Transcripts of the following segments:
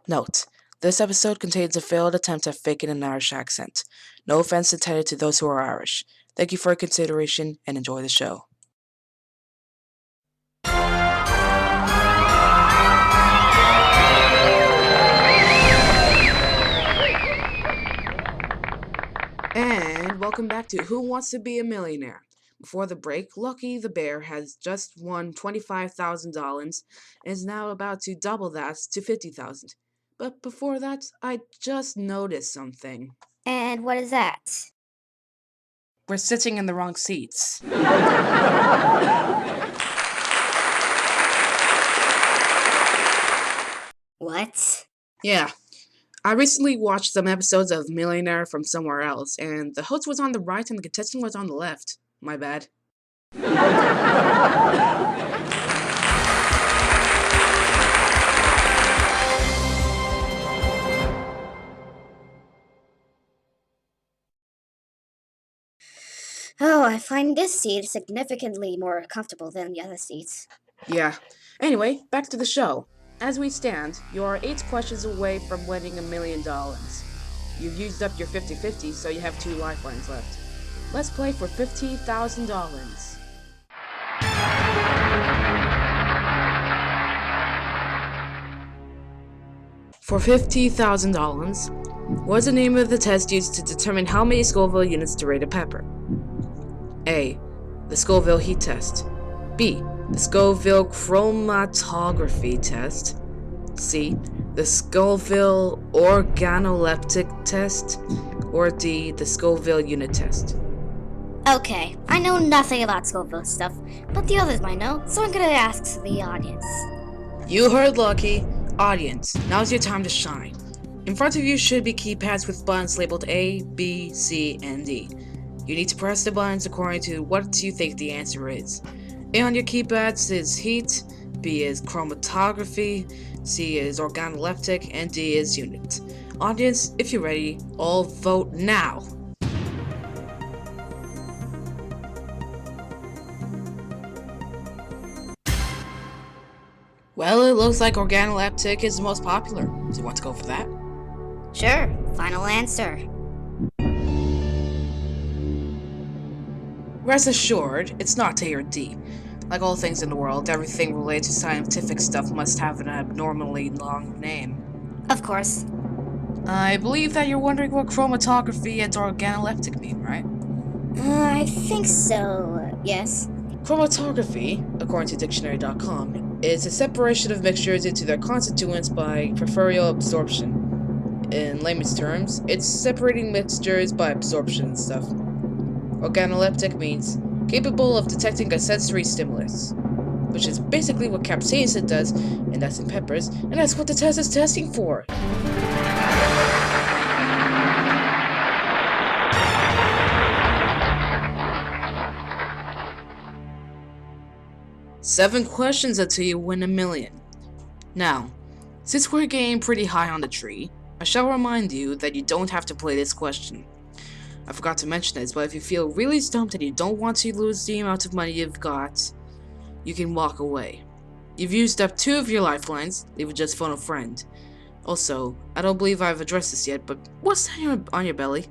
Note: this episode contains a failed attempt at faking an Irish accent. No offense intended to those who are Irish. Thank you for your consideration and enjoy the show. And welcome back to Who Wants to Be a Millionaire? Before the break, Lucky the Bear has just won $25,000 and is now about to double that to $50,000. But before that, I just noticed something. And what is that? We're sitting in the wrong seats. What? Yeah. I recently watched some episodes of Millionaire from somewhere else, and the host was on the right and the contestant was on the left. My bad. Oh, I find this seat significantly more comfortable than the other seats. Yeah. Anyway, back to the show. As we stand, you are 8 questions away from winning $1 million. You've used up your 50-50, so you have 2 lifelines left. Let's play for $50,000. For $50,000, what's the name of the test used to determine how many Scoville units to rate a pepper? A. The Scoville heat test. B. The Scoville chromatography test. C. The Scoville organoleptic test. Or D. The Scoville unit test. Okay, I know nothing about Scoville stuff, but the others might know, so I'm gonna ask the audience. You heard Lucky. Audience, now's your time to shine. In front of you should be keypads with buttons labeled A, B, C, and D. You need to press the buttons according to what you think the answer is. A on your keypads is heat, B is chromatography, C is organoleptic, and D is unit. Audience, if you're ready, all vote now. Well, it looks like organoleptic is the most popular. Do you want to go for that? Sure, final answer. Rest assured, it's not A or D. Like all things in the world, everything related to scientific stuff must have an abnormally long name. Of course. I believe that you're wondering what chromatography and organoleptic mean, right? I think so, yes. Chromatography, according to dictionary.com, is a separation of mixtures into their constituents by peripheral absorption. In layman's terms, it's separating mixtures by absorption and stuff. Organoleptic means capable of detecting a sensory stimulus, which is basically what capsaicin does, and that's in peppers, and that's what the test is testing for. Seven questions until you win $1 million. Now, since we're getting pretty high on the tree, I shall remind you that you don't have to play this question. I forgot to mention this, but if you feel really stumped and you don't want to lose the amount of money you've got, you can walk away. You've used up 2 of your lifelines, leave it just phone a friend. Also, I don't believe I've addressed this yet, but what's that on your belly?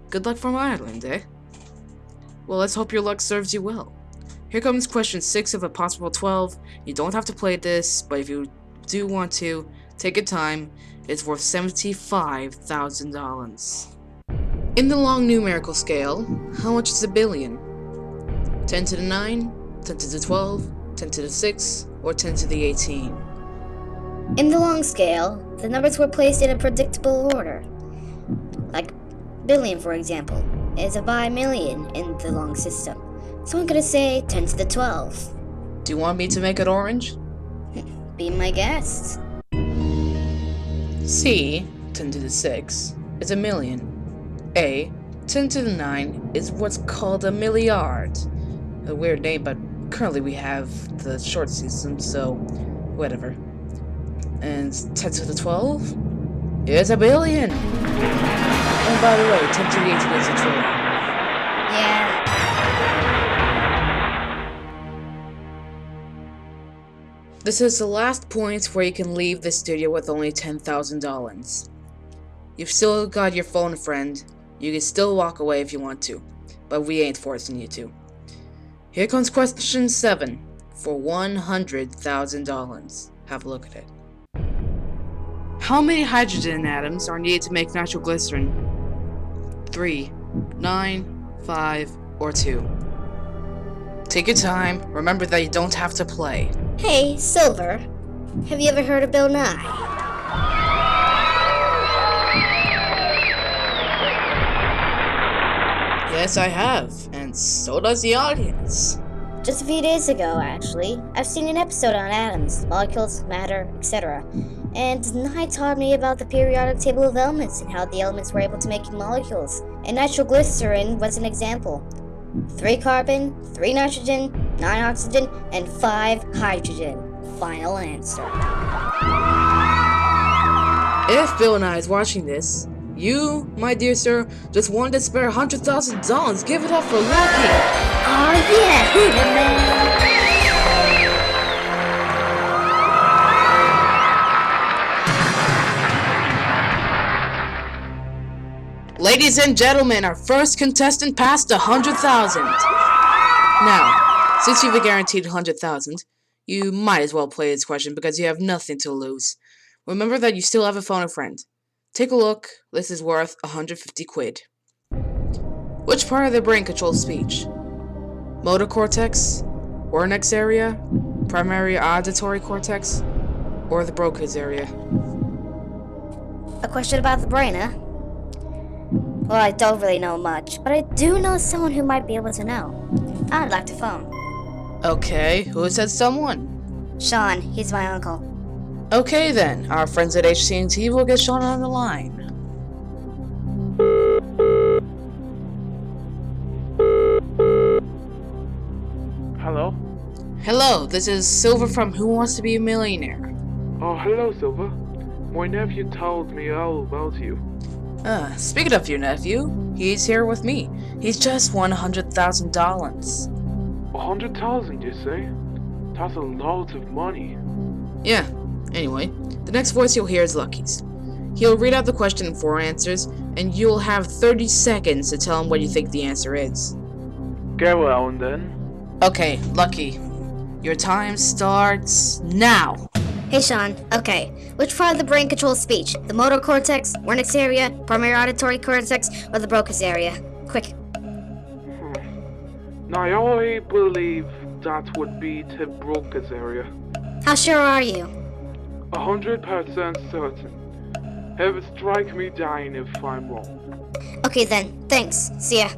Good luck from Ireland, eh? Well, let's hope your luck serves you well. Here comes question 6 of a possible 12. You don't have to play this, but if you do want to, take your time. It's worth $75,000. In the long numerical scale, how much is a billion? 10 to the 9, 10 to the 12, 10 to the 6, or 10 to the 18? In the long scale, the numbers were placed in a predictable order. Like billion, for example, is a bi million in the long system. So I'm gonna say 10 to the 12. Do you want me to make it orange? Be my guest. C, 10 to the 6, is a million. A, 10 to the 9, is what's called a milliard. A weird name, but currently we have the short system, so whatever. And 10 to the 12 is a billion. And by the way, 10 to the 18 is a trillion. Yeah. This is the last point where you can leave the studio with only $10,000. You've still got your phone friend. You can still walk away if you want to, but we ain't forcing you to. Here comes question 7 for $100,000. Have a look at it. How many hydrogen atoms are needed to make nitroglycerin? 3, 9, 5, or 2? Take your time. Remember that you don't have to play. Hey, Silver, have you ever heard of Bill Nye? Yes, I have, and so does the audience. Just a few days ago, actually, I've seen an episode on atoms, molecules, matter, etc. And Nye taught me about the periodic table of elements and how the elements were able to make molecules. And nitroglycerin was an example. 3 carbon, 3 nitrogen, 9 oxygen, and 5 hydrogen. Final answer. If Bill Nye is watching this, you, my dear sir, just wanted to spare $100,000. Give it up for Lucky. Oh yeah, man. Ladies and gentlemen, our first contestant passed 100,000. Now, since you've guaranteed 100,000, you might as well play this question because you have nothing to lose. Remember that you still have a phone a friend. Take a look. This is worth 150 quid. Which part of the brain controls speech? Motor cortex, Wernicke's area, primary auditory cortex, or the Broca's area? A question about the brain, huh? Well, I don't really know much, but I do know someone who might be able to know. I'd like to phone. Okay, who said someone? Sean, he's my uncle. Okay then, our friends at HC&T will get Sean on the line. Hello? Hello, this is Silver from Who Wants to Be a Millionaire. Oh, hello, Silver. My nephew told me all about you. Speaking of your nephew, he's here with me. He's just won $100,000. 100,000, you say? That's a lot of money. Yeah, anyway, the next voice you'll hear is Lucky's. He'll read out the question in 4 answers, and you'll have 30 seconds to tell him what you think the answer is. Go on then. Okay, Lucky, your time starts now. Hey Sean, okay. Which part of the brain controls speech? The motor cortex, Wernicke's area, primary auditory cortex, or the Broca's area? Quick. Now, I believe that would be the Broca's area. How sure are you? 100% certain. Have it strike me down if I'm wrong. Okay then, thanks. See ya.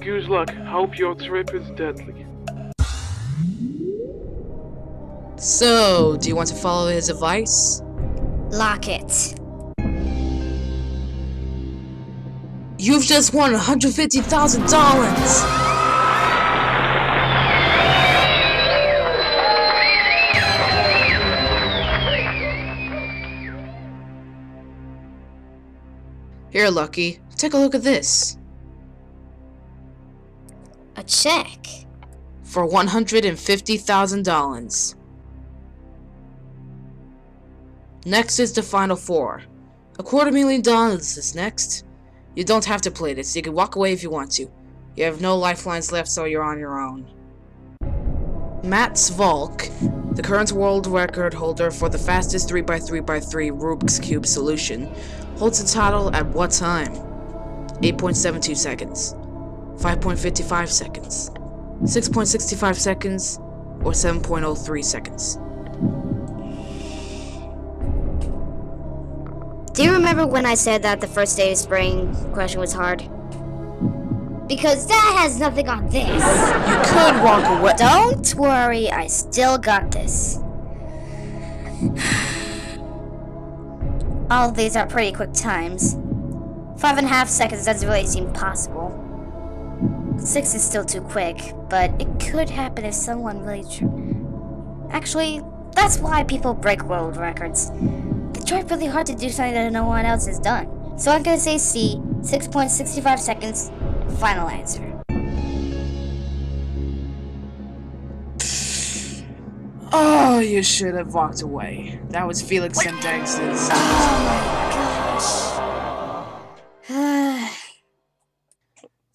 Good luck. Hope your trip is deadly. So, do you want to follow his advice? Lock it. You've just won $150,000! Here, Lucky, take a look at this. A check. For $150,000. Next is the final 4. $250,000 is next. You don't have to play this, you can walk away if you want to. You have no lifelines left, so you're on your own. Matt Svalk, the current world record holder for the fastest 3x3x3 Rubik's Cube solution, holds the title at what time? 8.72 seconds, 5.55 seconds, 6.65 seconds, or 7.03 seconds. Do you remember when I said that the first day of spring question was hard? Because that has nothing on this. You could walk away. Don't worry, I still got this. All of these are pretty quick times. 5.5 seconds doesn't really seem possible. 6 is still too quick, but it could happen if someone really Actually, that's why people break world records. They try really hard to do something that no one else has done. So I'm gonna say C, 6.65 seconds, final answer. Oh, you should have walked away. That was Felix Sendex's.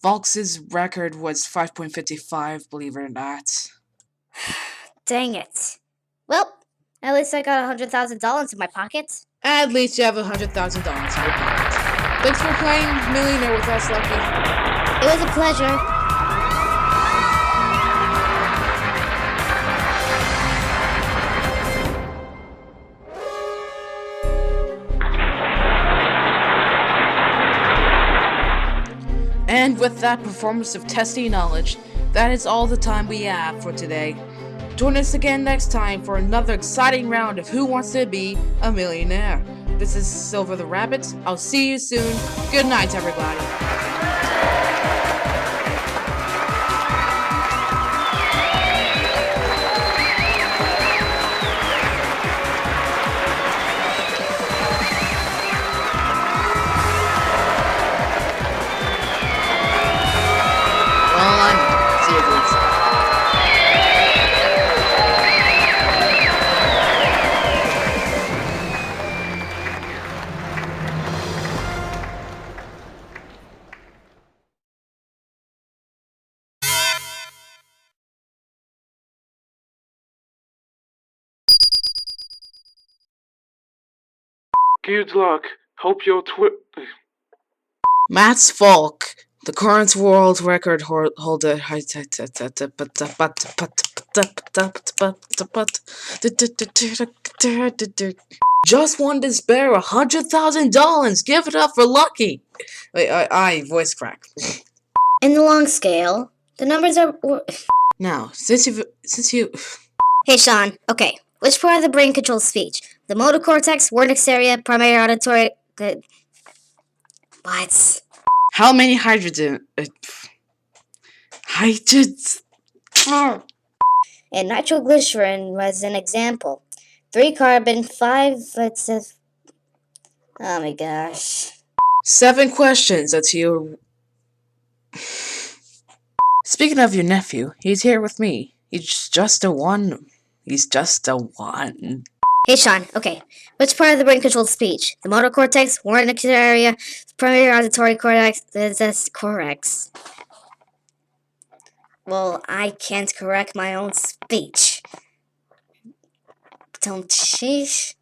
Volks's record was 5.55, believe it or not. Dang it. Well, at least I got $100,000 in my pocket. At least you have $100,000 in your pocket. Thanks for playing Millionaire with us, Lucky. It was a pleasure. And with that performance of testing knowledge, that is all the time we have for today. Join us again next time for another exciting round of Who Wants to Be a Millionaire. This is Silver the Rabbit. I'll see you soon. Good night, everybody. See you guys. Good luck. Hope your Mats Falk, the current world record holder, just won this bear $100,000. Give it up for Lucky. Wait, I voice crack. In the long scale, the numbers are... Now, since you... Hey, Sean. Okay, which part of the brain controls speech? The motor cortex, Wernicke's area, primary auditory... Good. What? How many hydrogen... hydrogens... And nitroglycerin was an example. 3 carbon, 5... Let's... Oh my gosh. 7 questions until you... Speaking of your nephew, he's here with me. He's just a one. Hey, Sean. Okay. Which part of the brain controls speech? The motor cortex, Wernicke's area, primary auditory cortex. That's correct. Well, I can't correct my own speech. Don't sheesh.